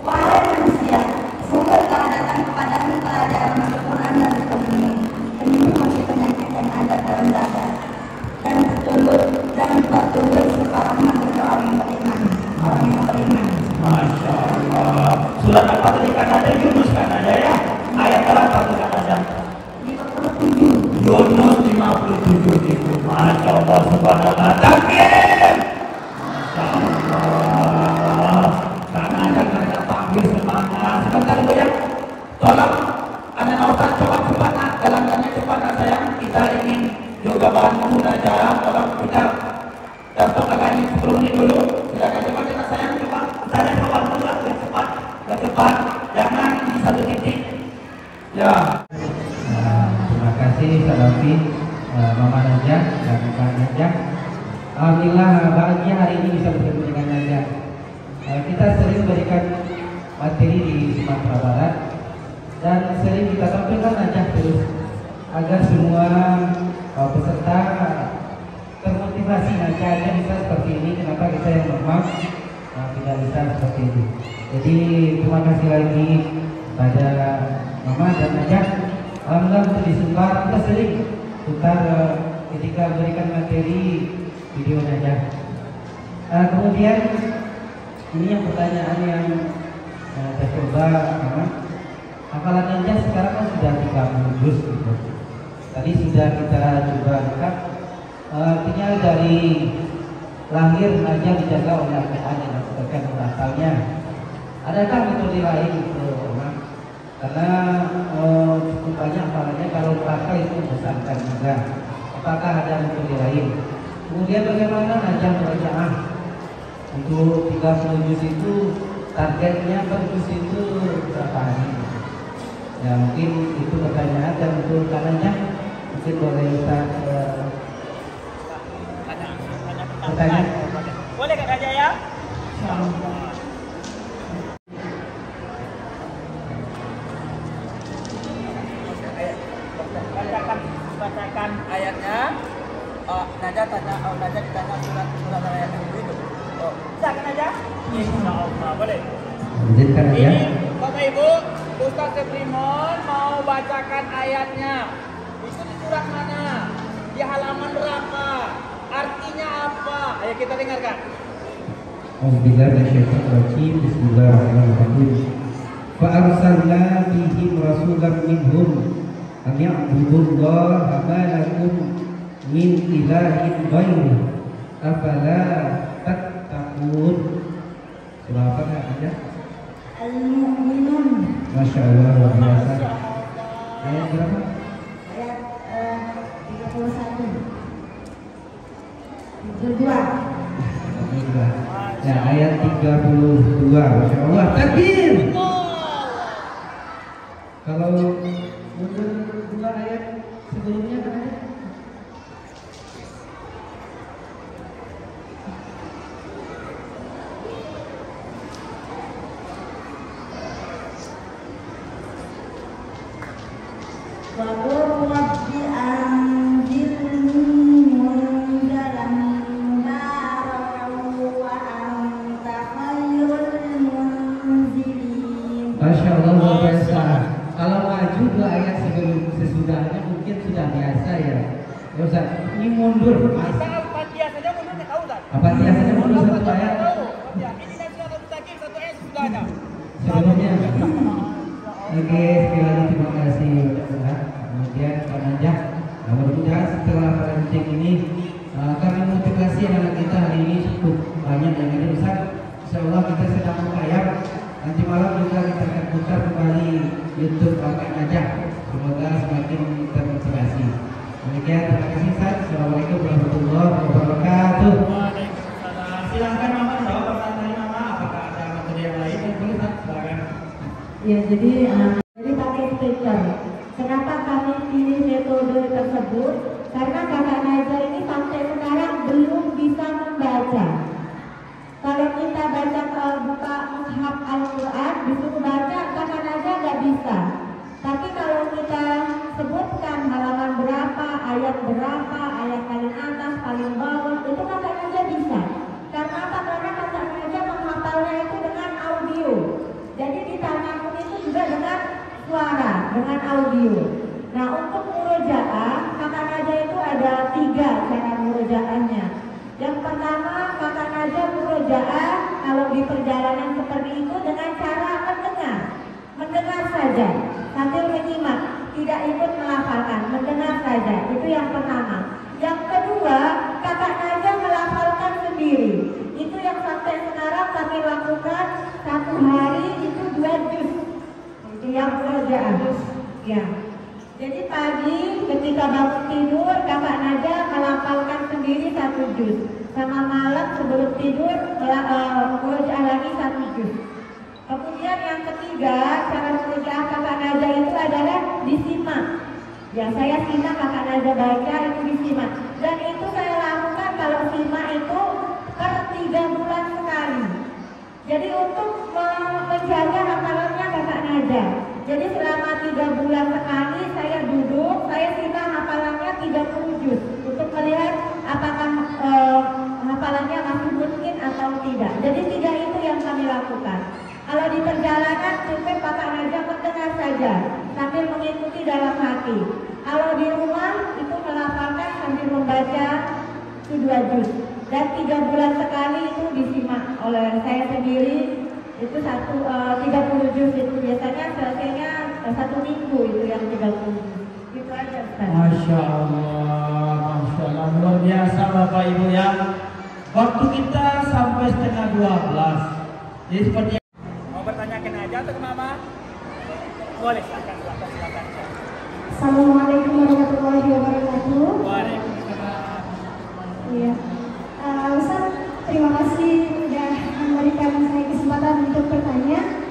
Wahai manusia, sungguh telah datang kepadamu pelajaran Al-Quran dan Al-Quran kasih Salafi, Mama Najah dan Kak Najah. Alhamdulillah bahagia hari ini bisa bertemu dengan Najah. Kita sering berikan materi di Sumatera Barat dan sering kita sampaikan Najah terus agar semua peserta termotivasi. Najah bisa seperti ini, kenapa kita yang normal tidak bisa seperti ini. Jadi terima kasih lagi pada Mama dan Najah. Alhamdulillah untuk disebar kita sering putar ketika berikan materi video Najah. Kemudian ini yang pertanyaan yang saya coba, hafalan Najah sekarang kan sudah 30 juz gitu. Tadi sudah kita coba lihat, artinya dari lahir Najah dijaga oleh Al-Quran yang disebutkan asalnya. Adakah metode lain gitu, karena cukup banyak hafalannya, kalau pakai itu besarkan juga. Apakah ada metode lain? Kemudian bagaimana Najah murojaah untuk 30 juz itu, targetnya per juz itu berapa hari? Ya mungkin itu pertanyaan, dan untuk kanannya mungkin boleh Ustaz pertanyaan. Boleh Kak Najah ya? Bacakan ayatnya. Najah ditanya surat ayatnya itu. Bisa Kak Najah? Insyaallah boleh. Izinkan Najah. Ini Bapak Ibu, Ustaz Seprimon mau bacakan ayatnya. Itu di surat mana? Di halaman berapa? Artinya apa? Ayo kita dengarkan. Bismillahirrahmanirrahim. Bismillahirrahmanirrahim. Fa arsalna bihim rasulan minhum an ya'budullaha ma lakum min ilahin ghairuh afala tattaqun. Surah apa aja? Al-Mu'minun. Masya Allah, luar biasa. Ayat berapa? Ayat 31. 32. Ya, ayat 32. Masya Allah, takbir. Kalau mundur 2 ayat sebelumnya kan ada? Waqul rabbi anzilni munzalan mubarakan wa anta khairul munzilin. Masya Allah, luar biasa. Kalau maju 2 ayat sesudahnya mungkin sudah biasa ya. Ya Ustaz, ini mundur Mas. Kita Al-Fatihah saja mundur enggak tahu Ustaz. Al-Fatihah saja mundur 1 ayat. Ini dan surat Al-Mustaqim 1 ayat sudah ada. Sebelumnya. Oke, sekali lagi terima kasih Ustaz. Kemudian Pak Najah, mudah-mudahan setelah parenting ini kami motivasi anak kita hari ini cukup banyak yang ini Ustaz. Insyaallah kita sedang mengayap. Nanti malam juga kita akan putar kembali YouTube Pak Najah. Semoga semakin termotivasi. Demikian, terima kasih Ustaz. Assalamualaikum warahmatullahi wabarakatuh. Waalaikumsalam. Silahkan Mama jawab pertanyaan tadi Mama. Apakah ada materi yang lain? Boleh Ustaz, silakan. Ya, jadi pakai stiker. Kenapa kami pilih metode tersebut? Karena Kakak Najah ini sampai sekarang belum bisa membaca. Kalau kita buka mushaf Al-Quran, disuruh baca, Kakak Najah nggak bisa. Tapi kalau kita sebutkan halaman berapa, ayat paling atas, paling bawah, itu Kakak Najah bisa. Karena apa? Karena Kakak Najah menghafalnya itu dengan audio. Jadi di tanganmu itu juga dengan suara, dengan audio. Nah, untuk murojaah, Kakak Najah itu ada 3 cara murojaahnya. Yang pertama, Kakak Najah murojaah kalau di perjalanan seperti itu dengan cara mendengar saja, sambil menyimak, tidak ikut melafalkan, mendengar saja. Itu yang pertama. Yang kedua, Kakak Najah melafalkan sendiri. Itu yang sampai sekarang kami lakukan 1 hari itu 2 juz. Itu yang murojaah. Ya. Jadi pagi ketika bangun tidur, Kakak Najah melafalkan sendiri 1 juz. Sama malam sebelum tidur murojaah lagi 1 juz. Kemudian yang ketiga, cara murojaah Kakak Najah itu adalah disimak. Ya, saya simak kakak Najah baca itu disimak. Dan itu saya lakukan kalau simak itu per 3 bulan sekali. Jadi untuk menjaga hafalannya kakak Najah. Jadi selama 3 bulan sekali saya duduk, saya simak hafalannya 30 juz untuk melihat apakah hafalannya masih mungkin atau tidak. Jadi 3 itu yang kami lakukan. Kalau di perjalanan cukup kakak Najah mendengar saja sambil mengikuti dalam hati. Kalau di rumah itu melafalkan sambil membaca itu 2 juz. Dan 3 bulan sekali itu disimak oleh saya sendiri. Itu 30 juz itu biasanya selesainya 1 minggu itu yang 30 juz. Itu aja Ustaz. Masya Allah, luar biasa Bapak Ibu ya. Waktu kita sampai setengah 12. Jadi seperti mau bertanya ke Najah atau ke Mama? Boleh, silakan. Assalamualaikum warahmatullahi wabarakatuh. Waalaikumsalam. Iya. Ustaz, terima kasih sudah memberikan saya kesempatan untuk bertanya.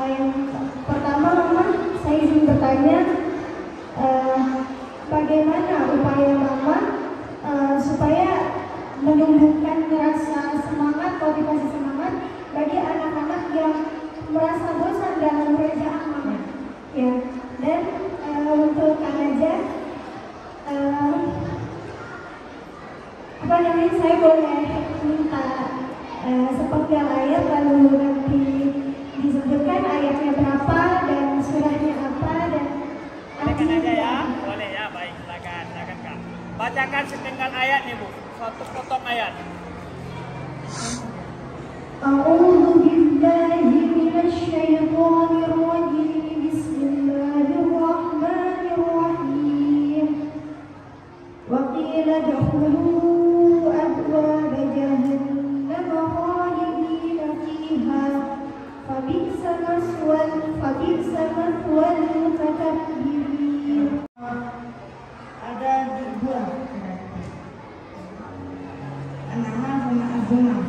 Yang pertama, Mama, saya izin bertanya, bagaimana upaya Mama supaya menumbuhkan rasa semangat, motivasi semangat bagi anak-anak yang merasa bosan dalam pekerjaan Mama. Ya. Dan untuk Kak Najah, saya boleh minta sepenggal ayat lalu nanti disebutkan ayatnya berapa dan surahnya apa dan Silakan aja ya, boleh ya, baik, silakan Kak. Bacakan sepenggal ayat nih Bu, satu potong ayat. A'udzu billahi minasy syaithanir rajim. Bismillahirrahmanirrahim. Wa qila dukhulu abwaab jahannam khalidina fiha fabi'sa mathwal mutakabbirin. Ada 2 An-Nahl sama Az-Zumar.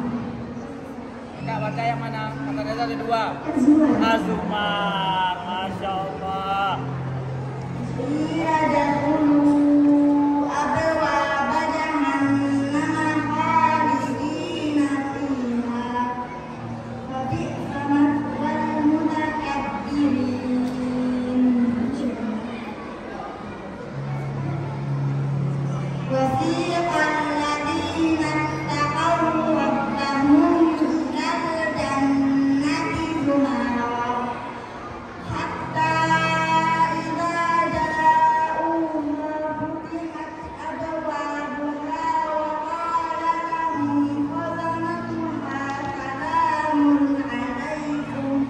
Kak, baca yang mana? Kata Reza ada 2. Az-Zumar, Masya Allah. Iya, dahulu abwaab jahannam khalidina fiha fabi'sa mathwal mutakabbirin. Wasiqal ladzina taqaw rabbahum ilal jannati zumara hatta idza ja'uha futihat abwaabuha wa qala lahum khazanatuha salamun alaikum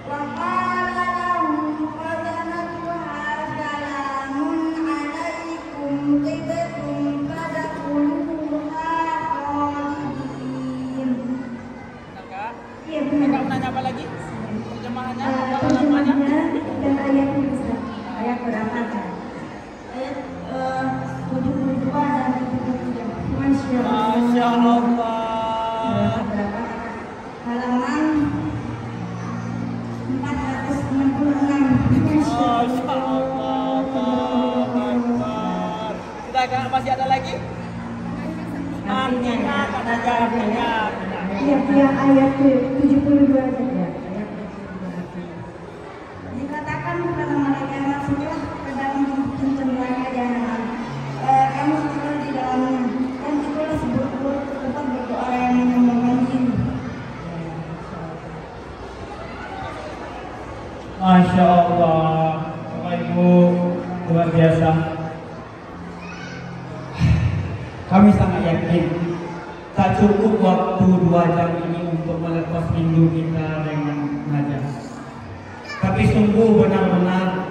wa qala lahum khazanatuha salamun alaikum tibtum fadkhuluha khalidin. Kak, Iya benar. Kak nanya apa lagi? Terjemahannya, apa namanya? Terjemahnya dan ayatnya Ustaz. Ayat berapa kan? Ayat 72 dan 73. Masya Masya Allah. Allah. Berapa? Halaman 466. Masya Allah. Sudah Kak, masih ada lagi? Artinya Kak Najah, artinya. Yang ayat 72 aja ya. Dikatakan kepada mereka, masuklah ke dalam pintu neraka jahanam. Kamu kekal di dalamnya dan itulah seburuk-buruk tempat bagi orang yang menyembahkan jin. Masya Allah, Bapak Ibu, luar biasa. Kami sangat yakin tak cukup waktu 2 jam ini untuk melepas rindu kita dengan Najah. Tapi sungguh benar-benar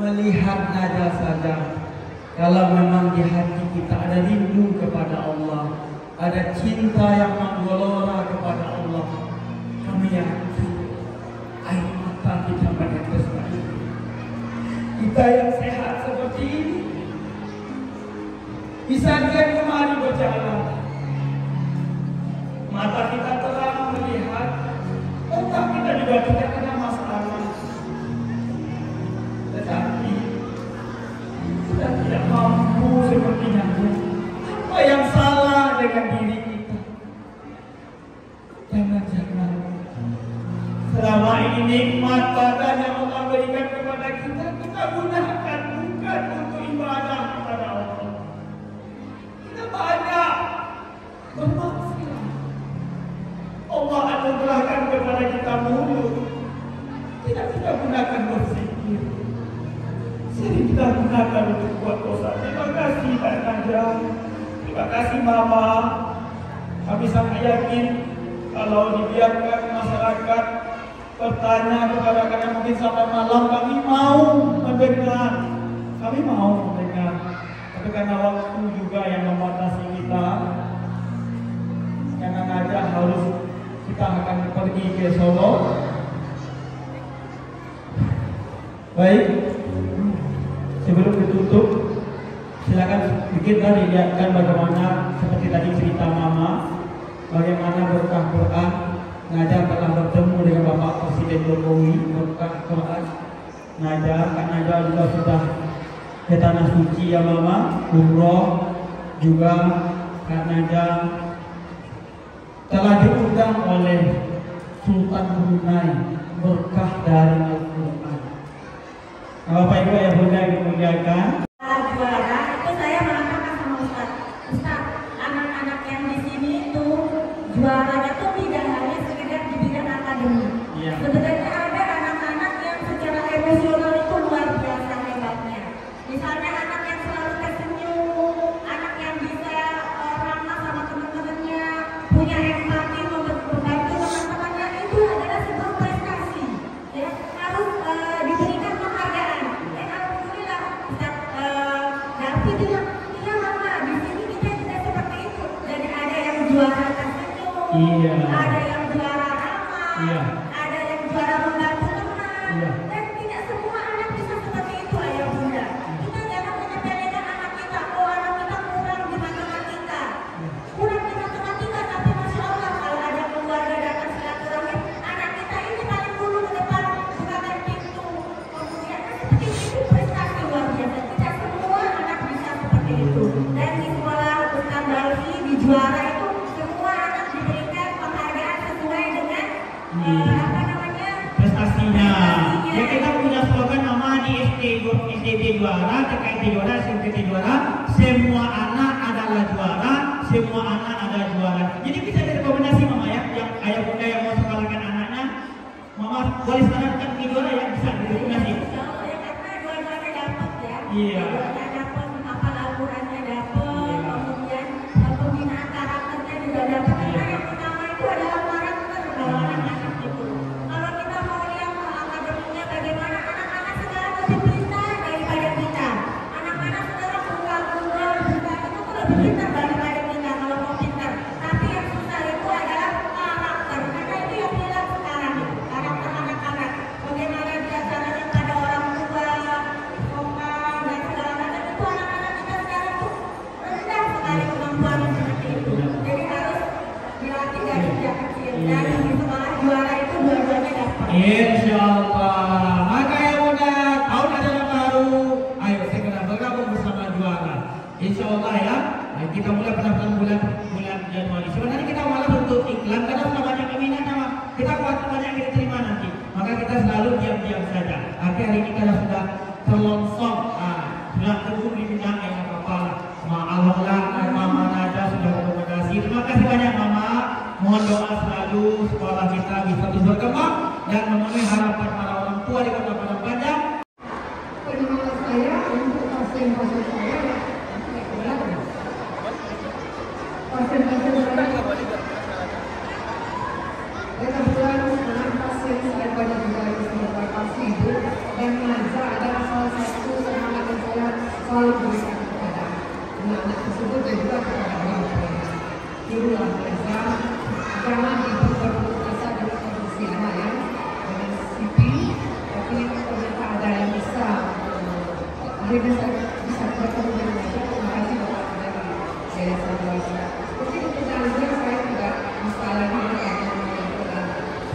melihat Najah saja. Kalau memang di hati kita ada rindu kepada Allah, ada cinta yang menggelora kepada Allah, kami yakin air mata kita menetes lagi. Kita yang sehat seperti ini bisa dia kemari berjalan. Mata kita terang melihat, otak kita juga tidak ada masalah. Tetapi tidak mampu sepertinya. Apa yang salah dengan diri kita? Jangan-jangan selama ini nikmat badan yang Allah berikan kepada kita, kita gunakan bukan untuk ibadah kepada Allah. Kita banyak bermaksiat. Allah anugerahkan kepada kita mulut, tidak kita gunakan berpikir. Sering kita gunakan untuk buat dosa. Terima kasih Kak Najah, terima kasih Mama. Kami sangat yakin kalau dibiarkan masyarakat bertanya kepada kami mungkin sampai malam, kami mau mendengar. Kami mau mendengar. Tapi karena waktu juga yang membatasi kita, Kak Najah harus kita akan pergi ke Solo. Baik, sebelum ditutup, silakan sedikit tadi lihatkan bagaimana seperti tadi cerita Mama, bagaimana berkah Quran. Najah telah bertemu dengan Bapak Presiden Jokowi, berkah Quran. Kak Najah juga sudah ke tanah suci ya Mama, umroh juga. Kak Najah telah diundang oleh Sultan Brunei, berkah dari Al-Quran. Bapak Ibu yang Bunda dimuliakan, juara itu saya mengatakan sama Ustaz, anak-anak yang di sini itu juaranya tuh tidak hanya sekedar di bidang akademik. Sebenarnya ada anak-anak yang secara emosional itu luar biasa hebatnya. Misalnya anak yang selalu tersenyum, anak yang bisa ramah sama teman-temannya, punya empati, membantu teman-temannya, itu adalah sebuah prestasi. Ya, harus diberikan penghargaan. Alhamdulillah, Ustaz Darfi bilang, iya Mama, di sini kita juga seperti itu. Jadi ada yang juara tersenyum, ada yang juara ramah, ada yang juara membantu teman, dan tidak semua anak bisa seperti itu ayah bunda. Kita jangan menyepelekan anak kita. Oh, anak kita kurang di matematika, tapi masya Allah kalau ada keluarga datang silaturahmi, anak kita ini paling dulu ke depan bukakan pintu. Kemudian seperti itu prestasi luar biasa. Tidak semua anak bisa seperti itu. Dan di sekolah Ustaz Darfi di juara itu semua anak diberikan penghargaan sesuai dengan apa namanya prestasinya. Ya, kita punya slogan Mama di SDB juara, TKT juara, SMPT juara. Semua anak adalah juara, semua anak adalah juara. Jadi bisa direkomendasi Mama ya, yang ayah bunda yang mau sekolahkan anaknya, Mama boleh sarankan di juara ya, bisa direkomendasi. Insya Allah ya, karena dua-duanya dapat ya. Iya. Dua-duanya dapat, menghafal Al-Qurannya dapat, kemudian pembinaan karakternya juga dapat. Karena yang utama itu adalah karakter kalau anak-anak itu. Kalau kita mau lihat akademiknya bagaimana, anak-anak sekarang lebih pintar daripada kita. Anak-anak sekarang buka Google, buka itu tuh lebih pintar daripada kita kalau mau pintar. Tapi yang susah itu adalah karakter. Karena itu yang hilang sekarang, karakter anak-anak. Bagaimana dia caranya pada orang tua, sopan dan segala macam, itu anak-anak kita sekarang tuh rendah sekali kemampuannya seperti itu. Jadi harus dilatih dari sejak kecil. Dan di sekolah juara itu dua-duanya dapat. Insya Allah. Maka ya bunda, tahun ajaran baru, ayo segera bergabung bersama juara. Insya Allah ya. Nah, kita mulai pendaftaran bulan Januari. Sebenarnya kita malah untuk iklan karena sudah banyak peminatnya. Kita khawatir banyak yang kita terima nanti. Maka kita selalu diam-diam saja. Hari ini kita sudah terlongsong, sudah terhubung di bidang yang kepala. Alhamdulillah, Mama Najah sudah rekomendasi. Terima kasih banyak Mama. Mohon doa selalu sekolah kita bisa terus berkembang dan memenuhi harapan para orang tua di Kota Padang Panjang. Penyemangat saya untuk pasien-pasien saya pasien-pasien saya kebetulan dengan pasien saya banyak juga disebabkan pasien itu, dan Najah adalah salah satu semangat yang saya selalu berikan kepada anak tersebut dan juga kepada orang tua. Itulah Najah, jangan ibu berputus asa dengan kondisi anak ya, dengan sipil, tapi ternyata ada yang bisa akhirnya saya bisa bertemu dengan Najah. Terima kasih Bapak dari Yayasan Dewasa. Mungkin untuk Najah saya tidak bisa lagi karena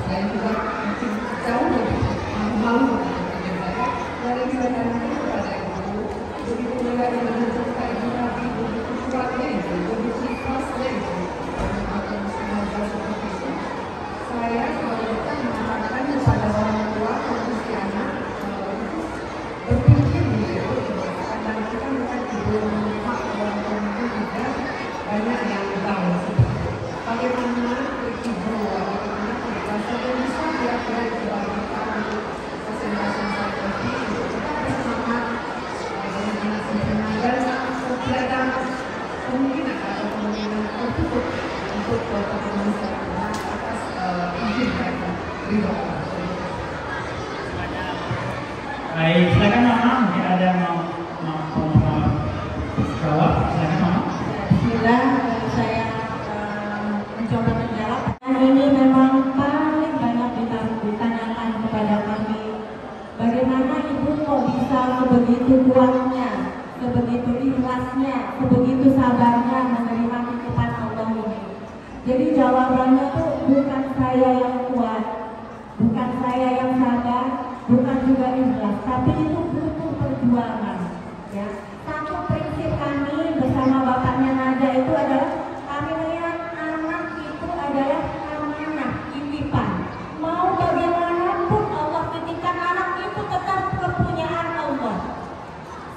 saya juga mungkin jauh lebih malu dengan saya. Dan yang saya tanyakan kepada ibu, begitu melihat dengan cerita Ibu Nabi begitu kuatnya itu, begitu ikhlasnya itu, dan akan semoga seperti itu. Saya mengatakan kepada orang tua kondisi anak berpikir begitu, karena kita melihat di rumah orang tua itu juga banyak yang tahu bagaimana berkibar, bagaimana berasa dan bisa kira-kira dibawa kita untuk masing-masing strategi untuk tetap bersemangat bagaimana sempurna dan tiada kemungkinan atau kemungkinan tertutup untuk pertemuan secara atas izin dan ridho. Baik, silakan Mama, mungkin ada yang mau jawab, silakan Mama. Bismillah, saya mencoba menjawab. Ini memang paling banyak ditanyakan kepada kami. Bagaimana Ibu kok bisa sebegitu kuatnya, sebegitu ikhlasnya, sebegitu sabarnya menerima titipan Allah ini? Jadi jawabannya tuh bukan saya yang kuat, bukan saya yang sabar, bukan juga ikhlas, tapi itu butuh perjuangan. Ya, satu prinsip kami bersama bapaknya Naja itu adalah kami melihat anak itu adalah amanah, titipan. Mau bagaimanapun Allah titipkan anak itu tetap kepunyaan Allah.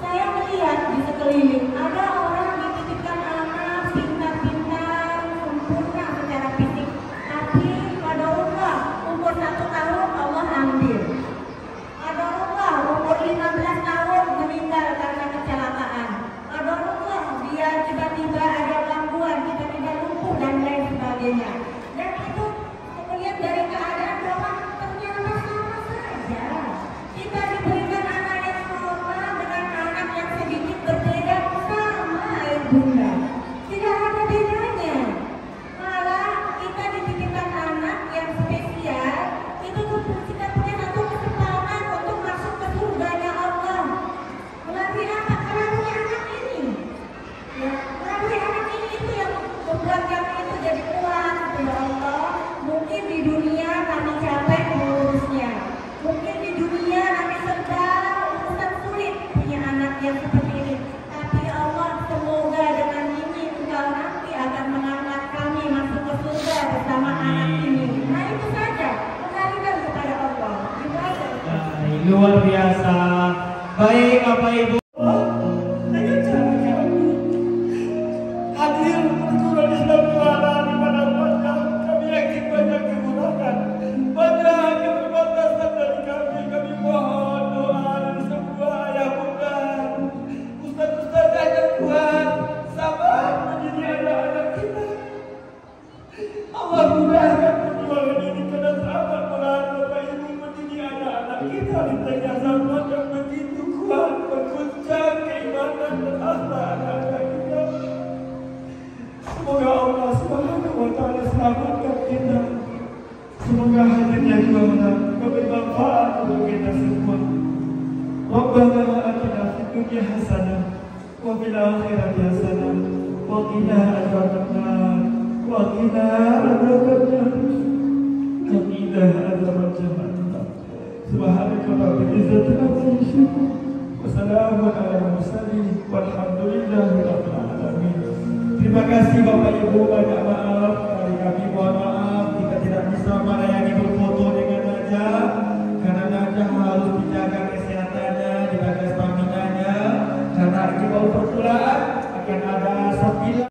Saya melihat di sekeliling ada orang dititipkan anak pintar-pintar, sempurna secara fisik, tapi qadarullah umur 1 tahun Allah ambil. Qadarullah umur 15 tahun meninggal karena kecelakaan. Qadarullah dia tiba-tiba ada gangguan, tiba-tiba lumpuh dan lain sebagainya. Dan itu melihat dari keadaan bahwa ternyata sama saja. Kita diberikan anak yang normal dengan anak yang sedikit berbeda, sama ayah bunda. Tidak ada bedanya. Malah kita dititipkan anak yang spesial, itu tuh kita punya satu kesempatan untuk masuk ke surganya Allah. Melalui apa? Melalui anak ini. Ya, melalui anak ini itu yang membuat kami itu jadi kuat kepada Allah. Mungkin di dunia kami capek mengurusnya. Mungkin di dunia kami sedang urusan sulit punya anak yang seperti ini. Tapi Allah semoga dengan ini Engkau nanti akan mengangkat kami masuk ke surga bersama anak ini. Nah itu saja, mengalikan kepada Allah. Luar biasa. Baik Bapak Ibu. Hadir perguruan Islam Juara di mana-mana, kami yakin banyak kekurangan, banyak keterbatasan dari kami mohon doa dari semua ayah bunda, ustaz-ustazah yang kuat, sabar mendidik anak-anak kita. Allah mudahkan perjuangan ini karena sahabat berat Bapak Ibu mendidik anak-anak kita di tengah zaman yang begitu kuat, berguncang keimanan dan akhlak anak-anak kita. Semoga Allah Subhanahu wa Ta'ala selamatkan kita. Semoga hadirnya Juara memberi manfaat untuk kita semua. Rabbana atina fid dunya hasanah wa fil akhirati hasanah wa qina adzabannar wa qina adzabannar wa qina adzabannar. Subhanaka rabbil izzati amma yasifun wa salamun alal mursalin walhamdulillahi rabbil alamin. Terima kasih Bapak Ibu, banyak maaf dari kami, mohon maaf jika tidak bisa melayani berfoto dengan Naja, karena Naja harus dijaga kesehatannya, dijaga stamina-nya, karena ini baru permulaan akan ada 9